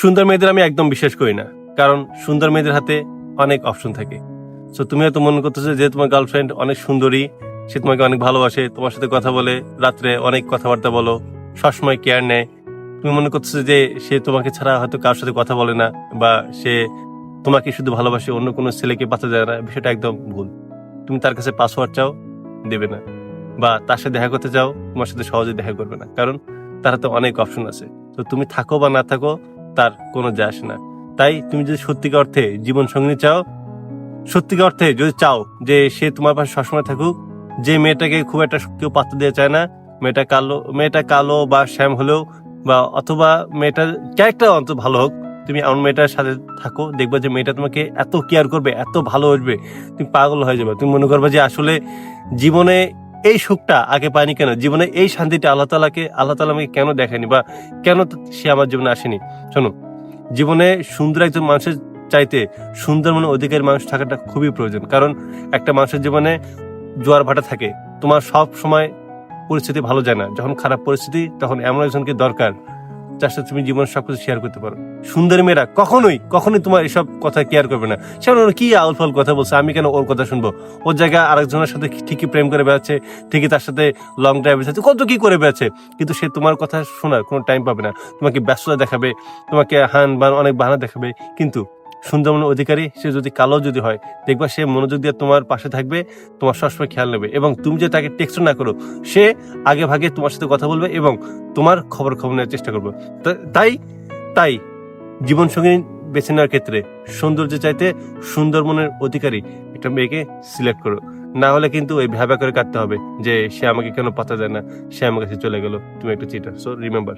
সুন্দর মেয়েদের আমি একদম বিশ্বাস করি না, কারণ সুন্দর মেয়েদের হাতে অনেক অপশন থাকে। সো তুমি হয়তো মনে করতেছো যে তোমার গার্লফ্রেন্ড অনেক সুন্দরী, সে তোমাকে অনেক ভালোবাসে, তোমার সাথে কথা বলে, রাত্রে অনেক কথাবার্তা বলো, সবসময় কেয়ার নেয়। তুমি মনে করতেছো যে সে তোমাকে ছাড়া হয়তো কারোর সাথে কথা বলে না, বা সে তোমাকে শুধু ভালোবাসে, অন্য কোনো ছেলেকে পাত্তা দেয় না। বিষয়টা একদম ভুল। তুমি তার কাছে পাসওয়ার্ড চাও, দেবে না। বা তার সাথে দেখা করতে চাও, তোমার সাথে সহজে দেখা করবে না, কারণ তার হাতে অনেক অপশন আছে। তো তুমি থাকো বা না থাকো, তার কোনো যায় আসে না। তাই তুমি যদি সত্যিকার অর্থে জীবন সঙ্গী চাও, সত্যিকার অর্থে যদি চাও যে সে তোমার পাশে সবসময় থাকুক, যে মেয়েটাকে খুব একটা কেউ পাত্তা দিয়ে চায় না, মেয়েটা কালো বা শ্যাম হলেও, বা অথবা মেয়েটার ক্যারেক্টার অন্তত ভালো হোক, তুমি এমন মেয়েটার সাথে থাকো, দেখবা যে মেয়েটা তোমাকে এত কেয়ার করবে, এত ভালোবাসবে, তুমি পাগল হয়ে যাবে। তুমি মনে করবে যে আসলে জীবনে এই সুখটা আগে পাইনি কেন, জীবনে এই শান্তিটা আল্লাহ তাআলা আমাকে কেন দেখায়নি, বা কেন সে আমার জীবনে আসেনি। শোনো, জীবনে সুন্দর একজন মানুষের চাইতে সুন্দর মনে অধিকারী মানুষ থাকাটা খুবই প্রয়োজন। কারণ একটা মানুষের জীবনে জোয়ার ভাটা থাকে, তোমার সব সময় পরিস্থিতি ভালো যায় না। যখন খারাপ পরিস্থিতি, তখন এমন একজনকে দরকার যার সাথে তুমি জীবনের সবকিছু শেয়ার করতে পারো। সুন্দর মেয়েরা কখনোই তোমার এসব কথা কেয়ার করবে না। সে কি আউল ফাউল কথা বলছে, আমি কেন ওর কথা শুনবো? ওর জায়গায় আরেকজনের সাথে ঠিকই প্রেম করে বেড়াচ্ছে, ঠিকই তার সাথে লং ড্রাইভে যাচ্ছে, কত কি করে বেড়াচ্ছে, কিন্তু সে তোমার কথা শোনার কোনো টাইম পাবে না। তোমাকে ব্যস্ততা দেখাবে, তোমাকে হান বান অনেক বাহানা দেখাবে। কিন্তু সুন্দর মনের অধিকারী সে যদি কালো যদি হয়, দেখবা সে মনোযোগ দিয়ে তোমার পাশে থাকবে, তোমার সবসময় খেয়াল নেবে, এবং তুমি যে তাকে টেক্সট না করো, সে আগে ভাগে তোমার সাথে কথা বলবে এবং তোমার খবর নেওয়ার চেষ্টা করবে। তাই তাই জীবন সঙ্গী বেছে নেওয়ার ক্ষেত্রে সৌন্দর্য চাইতে সুন্দর মনের অধিকারী একটা মেয়েকে সিলেক্ট করো। না হলে কিন্তু এই ভ্যাবা করে কাটতে হবে যে সে আমাকে কেন পাত্তা দেয় না, সে আমার কাছে চলে গেল, তুমি একটা চিটার। So remember.